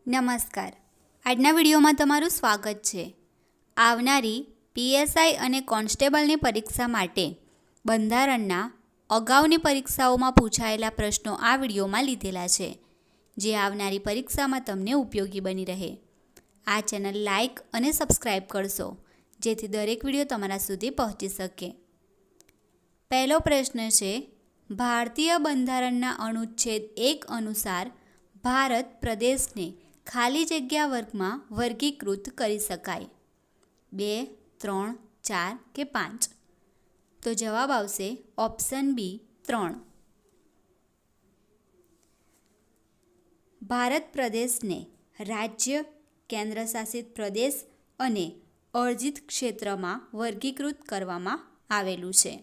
નમસ્કાર. આજના વિડીયોમાં તમારું સ્વાગત છે. આવનારી પીએસઆઈ અને કોન્સ્ટેબલની પરીક્ષા માટે બંધારણના અગાઉની પરીક્ષાઓમાં પૂછાયેલા પ્રશ્નો આ વિડીયોમાં લીધેલા છે, જે આવનારી પરીક્ષામાં તમને ઉપયોગી બની રહે. આ ચેનલ લાઇક અને સબસ્ક્રાઈબ કરશો, જેથી દરેક વિડીયો તમારા સુધી પહોંચી શકે. પહેલો પ્રશ્ન છે, ભારતીય બંધારણના અનુચ્છેદ 1 અનુસાર ભારત પ્રદેશને ખાલી જગ્યા વર્ગમાં વર્ગીકૃત કરી શકાય? 2, 3, 4 કે 5? તો જવાબ આવશે ઓપ્શન બી 3. ભારત પ્રદેશને રાજ્ય, કેન્દ્રશાસિત પ્રદેશ અને અર્જિત ક્ષેત્રમાં વર્ગીકૃત કરવામાં આવેલું છે.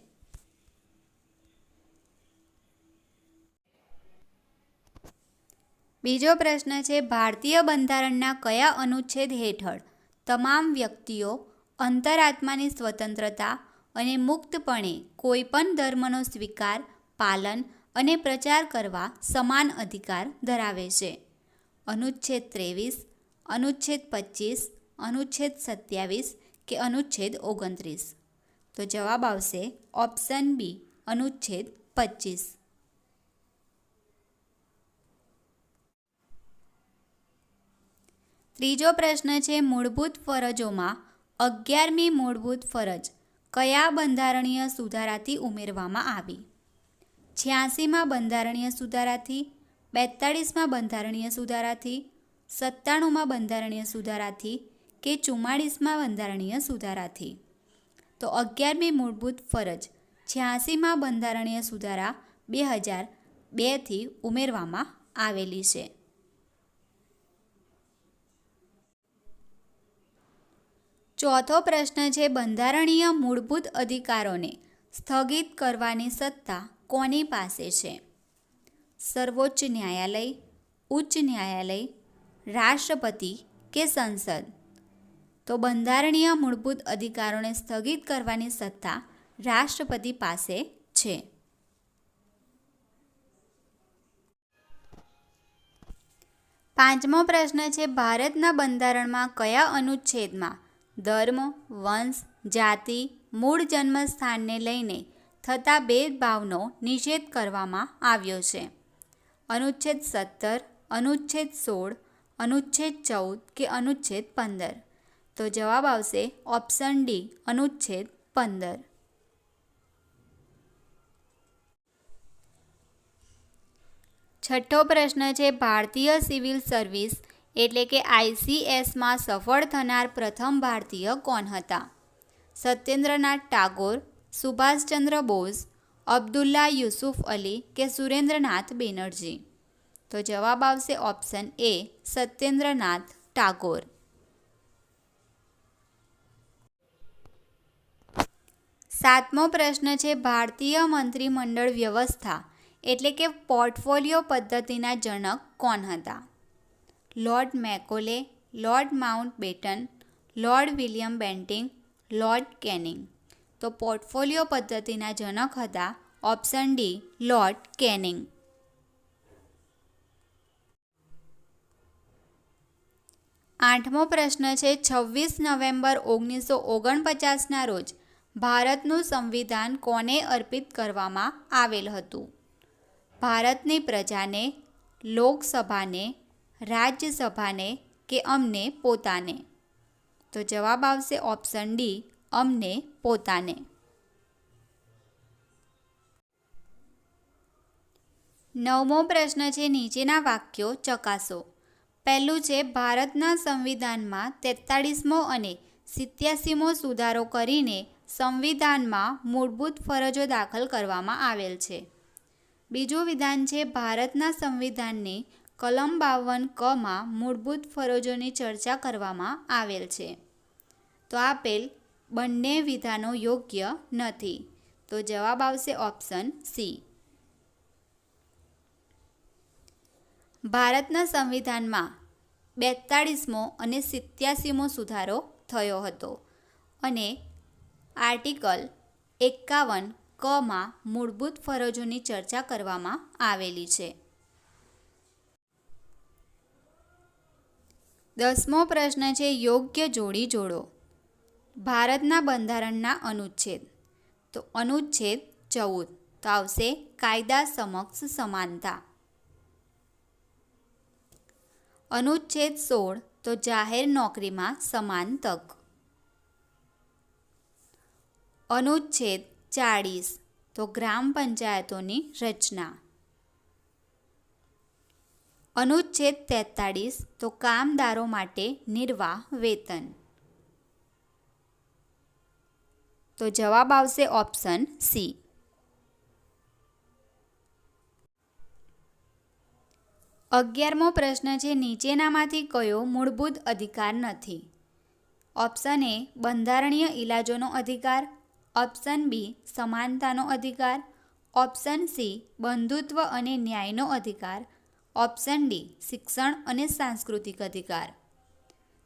બીજો પ્રશ્ન છે, ભારતીય બંધારણના કયા અનુચ્છેદ હેઠળ તમામ વ્યક્તિઓ અંતરાત્માની સ્વતંત્રતા અને મુક્તપણે કોઈપણ ધર્મનો સ્વીકાર, પાલન અને પ્રચાર કરવા સમાન અધિકાર ધરાવે છે? અનુચ્છેદ 23, અનુચ્છેદ 25, અનુચ્છેદ 27 કે અનુચ્છેદ 29? તો જવાબ આવશે ઓપ્શન બી અનુચ્છેદ 25. ત્રીજો પ્રશ્ન છે, મૂળભૂત ફરજોમાં 11મી મૂળભૂત ફરજ કયા બંધારણીય સુધારાથી ઉમેરવામાં આવી? 86માં બંધારણીય સુધારાથી, 42માં બંધારણીય સુધારાથી, 97માં બંધારણીય સુધારાથી કે 44માં બંધારણીય સુધારાથી? તો 11મી મૂળભૂત ફરજ 86માં બંધારણીય સુધારા 2002થી ઉમેરવામાં આવેલી છે. ચોથો પ્રશ્ન છે, બંધારણીય મૂળભૂત અધિકારોને સ્થગિત કરવાની સત્તા કોની પાસે છે? સર્વોચ્ચ ન્યાયાલય, ઉચ્ચ ન્યાયાલય, રાષ્ટ્રપતિ કે સંસદ? તો બંધારણીય મૂળભૂત અધિકારોને સ્થગિત કરવાની સત્તા રાષ્ટ્રપતિ પાસે છે. પાંચમો પ્રશ્ન છે, ભારતના બંધારણમાં કયા અનુચ્છેદમાં ધર્મ, વંશ, જાતિ, મૂળ જન્મસ્થાનને લઈને થતા ભેદભાવનો નિષેધ કરવામાં આવ્યો છે? અનુચ્છેદ 17, અનુચ્છેદ 16, અનુચ્છેદ 14 કે અનુચ્છેદ 15? તો જવાબ આવશે ઓપ્શન ડી અનુચ્છેદ 15. છઠ્ઠો પ્રશ્ન છે, ભારતીય સિવિલ સર્વિસ એટલે કે ICSમાં સફળ થનાર પ્રથમ ભારતીય કોણ હતા? સત્યેન્દ્રનાથ ટાગોર, સુભાષચંદ્ર બોઝ, અબ્દુલ્લા યુસુફ અલી કે સુરેન્દ્રનાથ બેનર્જી? તો જવાબ આવશે ઓપ્શન એ સત્યેન્દ્રનાથ ટાગોર. સાતમો પ્રશ્ન છે, ભારતીય મંત્રીમંડળ વ્યવસ્થા એટલે કે પોર્ટફોલિયો પદ્ધતિના જનક કોણ હતા? Lord Macaulay, lord Mountbatten, lord William Bentinck, lord canning? તો પોર્ટફોલિયો પદ્ધતિના જનક હતા ઓપ્શન ડી લોર્ડ કેનિંગ. આઠમો પ્રશ્ન છે, 26 નવેમ્બર 1949ના રોજ ભારતનું સંવિધાન કોને અર્પિત કરવામાં આવેલ હતું? ભારતની પ્રજાને, લોકસભાને, રાજ્યસભાને કે અમને પોતાને? તો જવાબ આવશે ઓપ્શન ડી અમને પોતાને. નવમો પ્રશ્ન છે, નીચેના વાક્યો ચકાસો. પહેલું છે, ભારતના સંવિધાનમાં 43મો અને 87મો સુધારો કરીને સંવિધાનમાં મૂળભૂત ફરજો દાખલ કરવામાં આવેલ છે. બીજું વિધાન છે, ભારતના સંવિધાનની કલમ 52 માં મૂળભૂત ફરજોની ચર્ચા કરવામાં આવેલ છે. તો આપેલ બંને વિધાનો યોગ્ય નથી. તો જવાબ આવશે ઓપ્શન સી. ભારતના સંવિધાનમાં 42મો અને 87મો સુધારો થયો હતો અને આર્ટિકલ 51 માં મૂળભૂત ફરજોની ચર્ચા કરવામાં આવેલી છે. 10મો પ્રશ્ન છે યોગ્ય જોડી જોડો. ભારતના બંધારણના અનુચ્છેદ. તો અનુચ્છેદ 14 તો આવશે કાયદા સમક્ષ સમાનતા. અનુચ્છેદ 16 તો જાહેર નોકરીમાં સમાન તક. અનુચ્છેદ 40 તો ગ્રામ પંચાયતોની રચના. અનુચ્છેદ 43 તો કામદારો માટે નિર્વાહ વેતન. તો જવાબ આવશે ઓપ્શન સી. 11મો પ્રશ્ન છે નીચેનામાંથી કયો મૂળભૂત અધિકાર નથી? ઓપ્શન એ બંધારણીય ઇલાજોનો અધિકાર, ઓપ્શન બી સમાનતાનો અધિકાર, ઓપ્શન સી બંધુત્વ અને ન્યાયનો અધિકાર, ઓપ્શન ડી શિક્ષણ અને સાંસ્કૃતિક અધિકાર.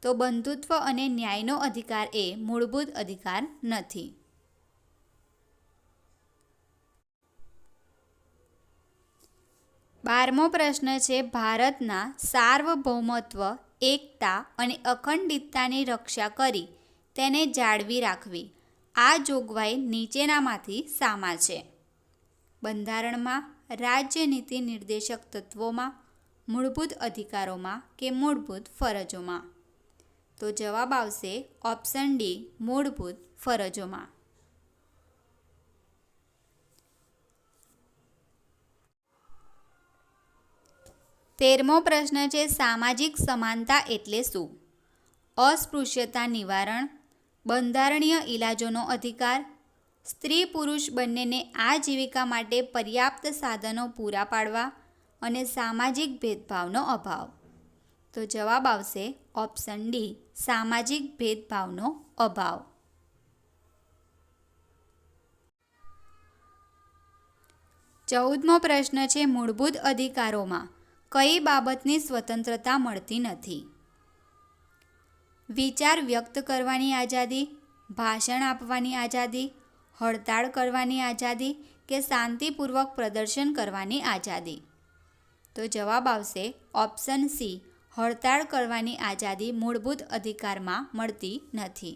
તો બંધુત્વ અને ન્યાયનો અધિકાર એ મૂળભૂત અધિકાર નથી. 12મો પ્રશ્ન છે ભારતના સાર્વભૌમત્વ, એકતા અને અખંડિતતાની રક્ષા કરી તેને જાળવી રાખવી આ જોગવાઈ નીચેનામાંથી શામાં છે? બંધારણમાં, રાજ્યનીતિ નિર્દેશક તત્વોમાં, મૂળભૂત અધિકારોમાં કે મૂળભૂત ફરજોમાં? તો જવાબ આવશે ઓપ્શન ડી મૂળભૂત ફરજોમાં. 13મો પ્રશ્ન છે સામાજિક સમાનતા એટલે શું? અસ્પૃશ્યતા નિવારણ, બંધારણીય ઇલાજોનો અધિકાર, સ્ત્રી પુરુષ બંનેને આજીવિકા માટે પર્યાપ્ત સાધનો પૂરા પાડવા અને સામાજિક ભેદભાવનો અભાવ. તો જવાબ આવશે ઓપ્શન ડી સામાજિક ભેદભાવનો અભાવ. 14મો પ્રશ્ન છે મૂળભૂત અધિકારોમાં કઈ બાબતની સ્વતંત્રતા મળતી નથી? વિચાર વ્યક્ત કરવાની આઝાદી, ભાષણ આપવાની આઝાદી, હડતાળ કરવાની આઝાદી કે શાંતિપૂર્વક પ્રદર્શન કરવાની આઝાદી? તો જવાબ આવશે ઓપ્શન સી હડતાળ કરવાની આઝાદી મૂળભૂત અધિકારમાં મળતી નથી.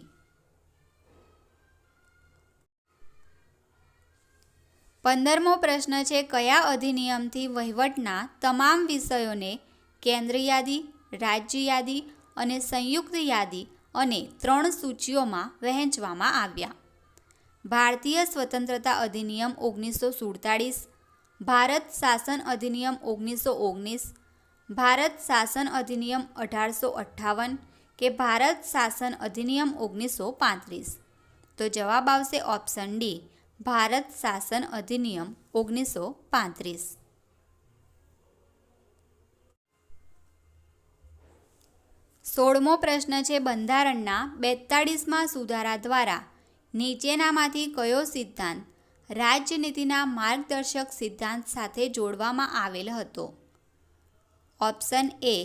15મો પ્રશ્ન છે કયા અધિનિયમથી વહીવટના તમામ વિષયોને કેન્દ્ર યાદી, રાજ્ય યાદી અને સંયુક્ત યાદી અને 3 સૂચિઓમાં વહેંચવામાં આવ્યા? ભારતીય સ્વતંત્રતા અધિનિયમ 1947, ભારત શાસન અધિનિયમ 1919, ભારત શાસન અધિનિયમ 1858 કે ભારત શાસન અધિનિયમ 1935? તો જવાબ આવશે ઓપ્શન ડી ભારત શાસન અધિનિયમ 1935. 16મો પ્રશ્ન છે બંધારણના 42મા સુધારા દ્વારા નીચેનામાંથી કયો સિદ્ધાંત રાજ્યનીતિના માર્ગદર્શક સિદ્ધાંત સાથે જોડવામાં આવેલ હતો? ઓપ્શન એ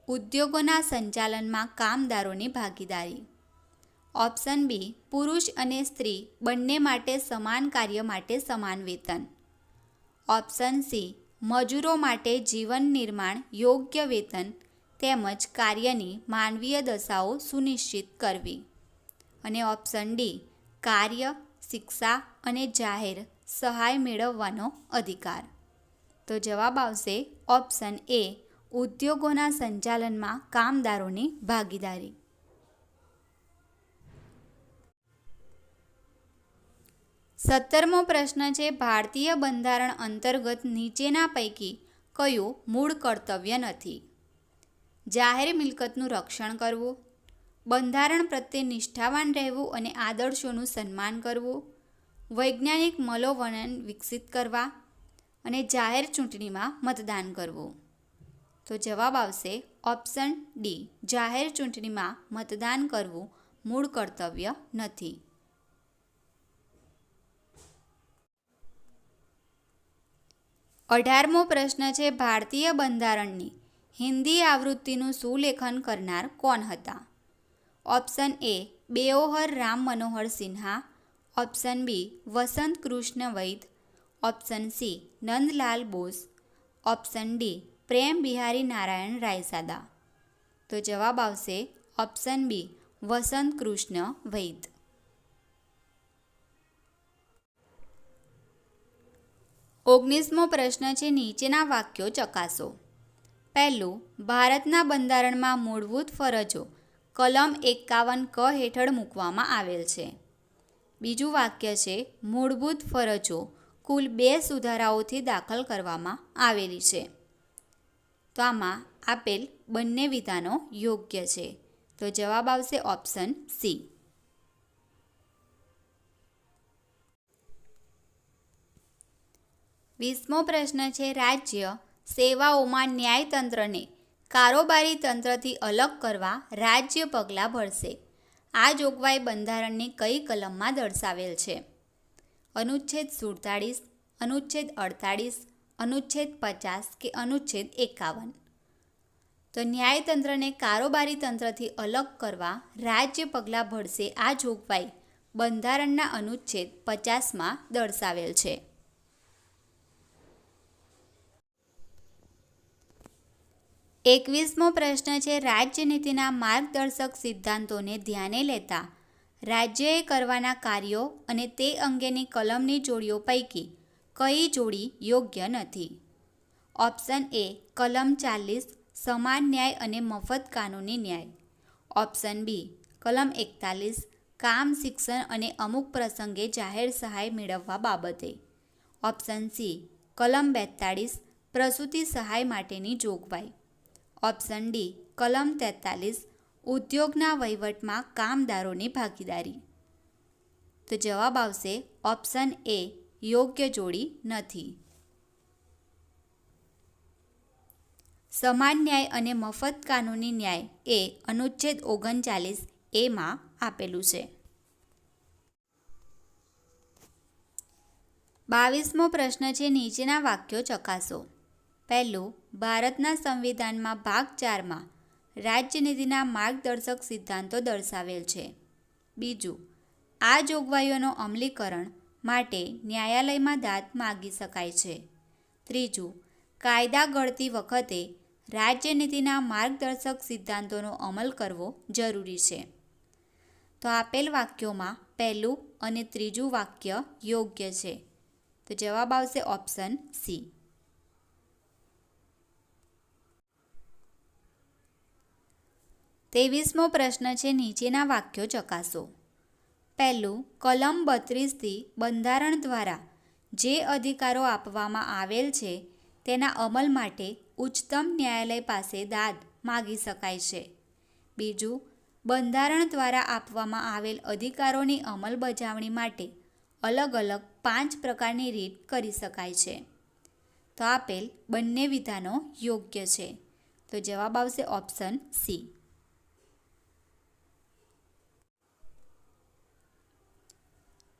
ઉદ્યોગોના સંચાલનમાં કામદારોની ભાગીદારી, ઓપ્શન બી પુરુષ અને સ્ત્રી બંને માટે સમાન કાર્ય માટે સમાન વેતન, ઓપ્શન સી મજૂરો માટે જીવન નિર્માણ યોગ્ય વેતન તેમજ કાર્યની માનવીય દશાઓ સુનિશ્ચિત કરવી, અને ઓપ્શન ડી કાર્ય, શિક્ષા અને જાહેર સહાય મેળવવાનો અધિકાર. તો જવાબ આવશે ઓપ્શન એ ઉદ્યોગોના સંચાલનમાં કામદારોની ભાગીદારી. 17મો પ્રશ્ન છે ભારતીય બંધારણ અંતર્ગત નીચેના પૈકી કયું મૂળ કર્તવ્ય નથી? જાહેર મિલકતનું રક્ષણ કરવું, બંધારણ પ્રત્યે નિષ્ઠાવાન રહેવું અને આદર્શોનું સન્માન કરવું, વૈજ્ઞાનિક મનોવલણ વિકસિત કરવા અને જાહેર ચૂંટણીમાં મતદાન કરવું? તો જવાબ આવશે ઓપ્શન ડી જાહેર ચૂંટણીમાં મતદાન કરવું મૂળ કર્તવ્ય નથી. 18મો પ્રશ્ન છે ભારતીય બંધારણની હિન્દી આવૃત્તિનું સુલેખન કરનાર કોણ હતા? Option A Beohar Ram Manohar Sinha, option B Vasant Krishna Vaid, option C Nandlal Bose, option D Prem Behari Narayan Raizada? તો તો જવાબ આવશે ઓપ્શન બી વસંત કૃષ્ણ વૈદ. 19મો પ્રશ્ન છે, નીચેના વાક્યો ચકાસો. પહેલું, ભારતના બંધારણમાં મૂળભૂત ફરજો કલમ 51 ક હેઠળ મૂકવામાં આવેલ છે. બીજું વાક્ય છે, મૂળભૂત ફરજો કુલ 2 સુધારાઓથી દાખલ કરવામાં આવેલી છે. તો આમાં આપેલ બંને વિધાનો યોગ્ય છે. તો જવાબ આવશે ઓપ્શન સી. 20મો પ્રશ્ન છે, રાજ્ય સેવાઓમાં ન્યાયતંત્રને કારોબારી તંત્રથી અલગ કરવા રાજ્ય પગલાં ભરશે. આ જોગવાઈ બંધારણની કઈ કલમમાં દર્શાવેલ છે? અનુચ્છેદ 47, અનુચ્છેદ 48, અનુચ્છેદ 50 કે અનુચ્છેદ 51? તો ન્યાયતંત્રને કારોબારી તંત્રથી અલગ કરવા રાજ્ય પગલાં ભરશે આ જોગવાઈ બંધારણના અનુચ્છેદ 50માં દર્શાવેલ છે. 21મો પ્રશ્ન છે, રાજ્યનીતિના માર્ગદર્શક સિદ્ધાંતોને ધ્યાને લેતા રાજ્યએ કરવાના કાર્યો અને તે અંગેની કલમની જોડીઓ પૈકી કઈ જોડી યોગ્ય નથી? ઓપ્શન એ કલમ 40 સમાન ન્યાય અને મફત કાનૂની ન્યાય. ઓપ્શન બી કલમ 41 કામ, શિક્ષણ અને અમુક પ્રસંગે જાહેર સહાય મેળવવા બાબતે. ઓપ્શન સી કલમ 42 પ્રસૂતિ સહાય માટેની જોગવાઈ. ઓપ્શન ડી કલમ 43 ઉદ્યોગના વહીવટમાં કામદારોની ભાગીદારી. તો જવાબ આવશે ઓપ્શન એ યોગ્ય જોડી નથી. સમાન ન્યાય અને મફત કાનૂની ન્યાય એ અનુચ્છેદ 39 એમાં આપેલું છે. 22મો પ્રશ્ન છે, નીચેના વાક્યો ચકાસો. પહેલું, ભારતના સંવિધાનમાં ભાગ 4માં રાજ્યનીતિના માર્ગદર્શક સિદ્ધાંતો દર્શાવેલ છે. બીજું, આ જોગવાઈઓનું અમલીકરણ માટે ન્યાયાલયમાં દાદ માગી શકાય છે. ત્રીજું, કાયદા ઘડતી વખતે રાજ્યનીતિના માર્ગદર્શક સિદ્ધાંતોનો અમલ કરવો જરૂરી છે. તો આપેલ વાક્યોમાં પહેલું અને ત્રીજું વાક્ય યોગ્ય છે. તો જવાબ આવશે ઓપ્શન સી. 23મો પ્રશ્ન છે, નીચેના વાક્યો ચકાસો. પહેલું, કલમ 32થી બંધારણ દ્વારા જે અધિકારો આપવામાં આવેલ છે તેના અમલ માટે ઉચ્ચતમ ન્યાયાલય પાસે દાદ માગી શકાય છે. બીજું, બંધારણ દ્વારા આપવામાં આવેલ અધિકારોની અમલબજાવણી માટે અલગ અલગ 5 પ્રકારની રીત કરી શકાય છે. તો આપેલ બંને વિધાનો યોગ્ય છે. તો જવાબ આવશે ઓપ્શન સી.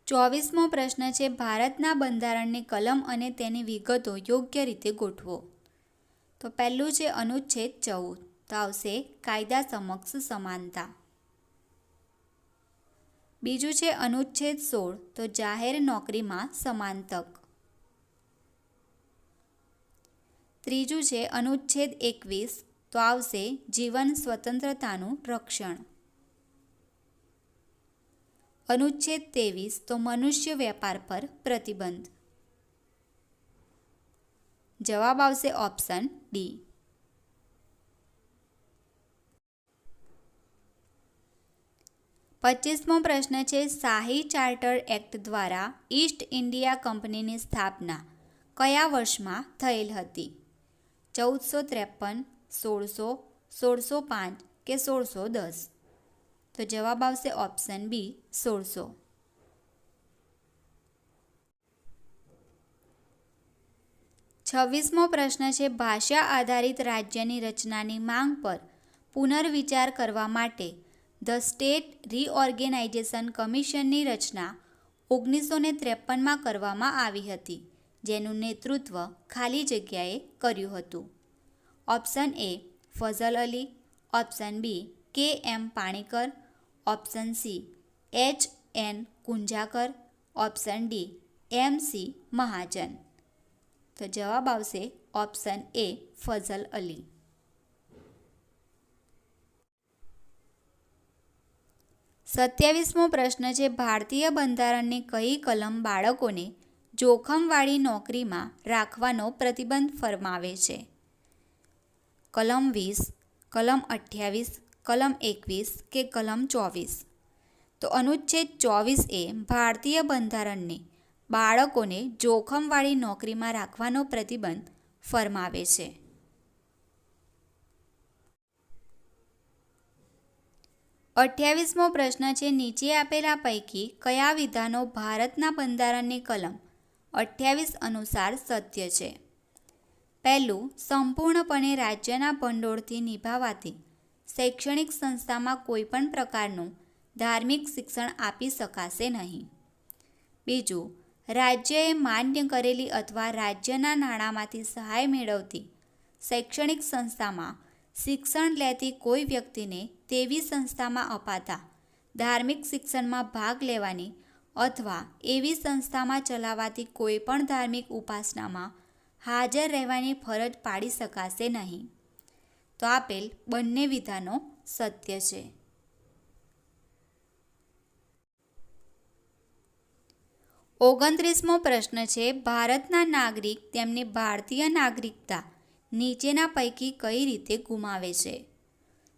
24મો પ્રશ્ન છે, ભારતના બંધારણની કલમ અને તેની વિગતો યોગ્ય રીતે ગોઠવો. તો પહેલું છે અનુચ્છેદ 14, તો આવશે કાયદા સમક્ષ સમાનતા. બીજું છે અનુચ્છેદ 16, તો જાહેર નોકરીમાં સમાન તક. ત્રીજું છે અનુચ્છેદ 21, તો આવશે જીવન સ્વતંત્રતાનું રક્ષણ. અનુચ્છેદ 23, તો મનુષ્ય વેપાર પર પ્રતિબંધ. જવાબ આવશે ઓપ્શન ડી. 25મો પ્રશ્ન છે, શાહી ચાર્ટર એક્ટ દ્વારા ઈસ્ટ ઇન્ડિયા કંપનીની સ્થાપના કયા વર્ષમાં થયેલ હતી? 1453, 1600, 1605 કે 1610? તો જવાબ આવશે ઓપ્શન બી 1600. 26મો પ્રશ્ન છે, ભાષા આધારિત રાજ્યની રચનાની માંગ પર પુનર્વિચાર કરવા માટે ધ સ્ટેટ રીઓર્ગેનાઇઝેશન કમિશનની રચના 1953માં કરવામાં આવી હતી, જેનું નેતૃત્વ ખાલી જગ્યાએ કર્યું હતું. Option A Fazal Ali, option B K M Panikkar, option C H N. Kunzru, option D M C. Mahajan. તો જવાબ આવશે ઓપ્શન એ ફઝલ અલી. 27મો પ્રશ્ન છે, ભારતીય બંધારણની કઈ કલમ બાળકોને જોખમવાળી નોકરીમાં રાખવાનો પ્રતિબંધ ફરમાવે છે? કલમ 20, કલમ 28, કલમ 21 કે કલમ 24? તો અનુચ્છેદ 24 એ ભારતીય બંધારણને બાળકોને જોખમવાળી નોકરીમાં રાખવાનો પ્રતિબંધ ફરમાવે છે. 28મો પ્રશ્ન છે, નીચે આપેલા પૈકી કયા વિધાનો ભારતના બંધારણની કલમ 28 અનુસાર સત્ય છે? પહેલું, સંપૂર્ણપણે રાજ્યના ભંડોળથી નિભાવાતી શૈક્ષણિક સંસ્થામાં કોઈપણ પ્રકારનું ધાર્મિક શિક્ષણ આપી શકાશે નહીં. બીજું, રાજ્યએ માન્ય કરેલી અથવા રાજ્યના નાણાંમાંથી સહાય મેળવતી શૈક્ષણિક સંસ્થામાં શિક્ષણ લેતી કોઈ વ્યક્તિને તેવી સંસ્થામાં અપાતા ધાર્મિક શિક્ષણમાં ભાગ લેવાની અથવા એવી સંસ્થામાં ચલાવાતી કોઈપણ ધાર્મિક ઉપાસનામાં હાજર રહેવાની ફરજ પાડી શકાશે નહીં. તો આપેલ બંને વિધાનો સત્ય છે. 29મો પ્રશ્ન છે, ભારતના નાગરિક તેમની ભારતીય નાગરિકતા નીચેના પૈકી કઈ રીતે ગુમાવે છે?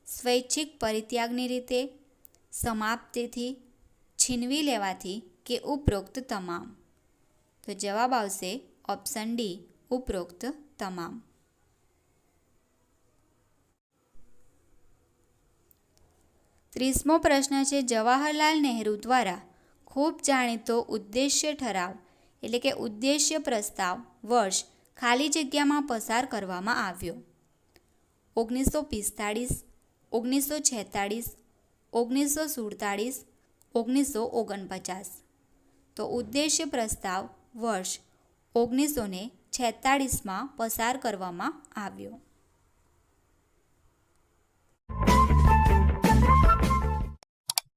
સ્વૈચ્છિક પરિત્યાગની રીતે, સમાપ્તિથી, છીનવી લેવાથી કે ઉપરોક્ત તમામ? તો જવાબ આવશે ઓપ્શન ડી, ઉપરોક્ત તમામ. 30મો પ્રશ્ન છે, જવાહરલાલ નહેરુ દ્વારા ખૂબ જાણીતો ઉદ્દેશ્ય ઠરાવ એટલે કે ઉદ્દેશ્ય પ્રસ્તાવ વર્ષ ખાલી જગ્યામાં પસાર કરવામાં આવ્યો. 1945, 1946, 1947, 1949? તો ઉદ્દેશ્ય પ્રસ્તાવ વર્ષ 1946માં પસાર કરવામાં આવ્યો.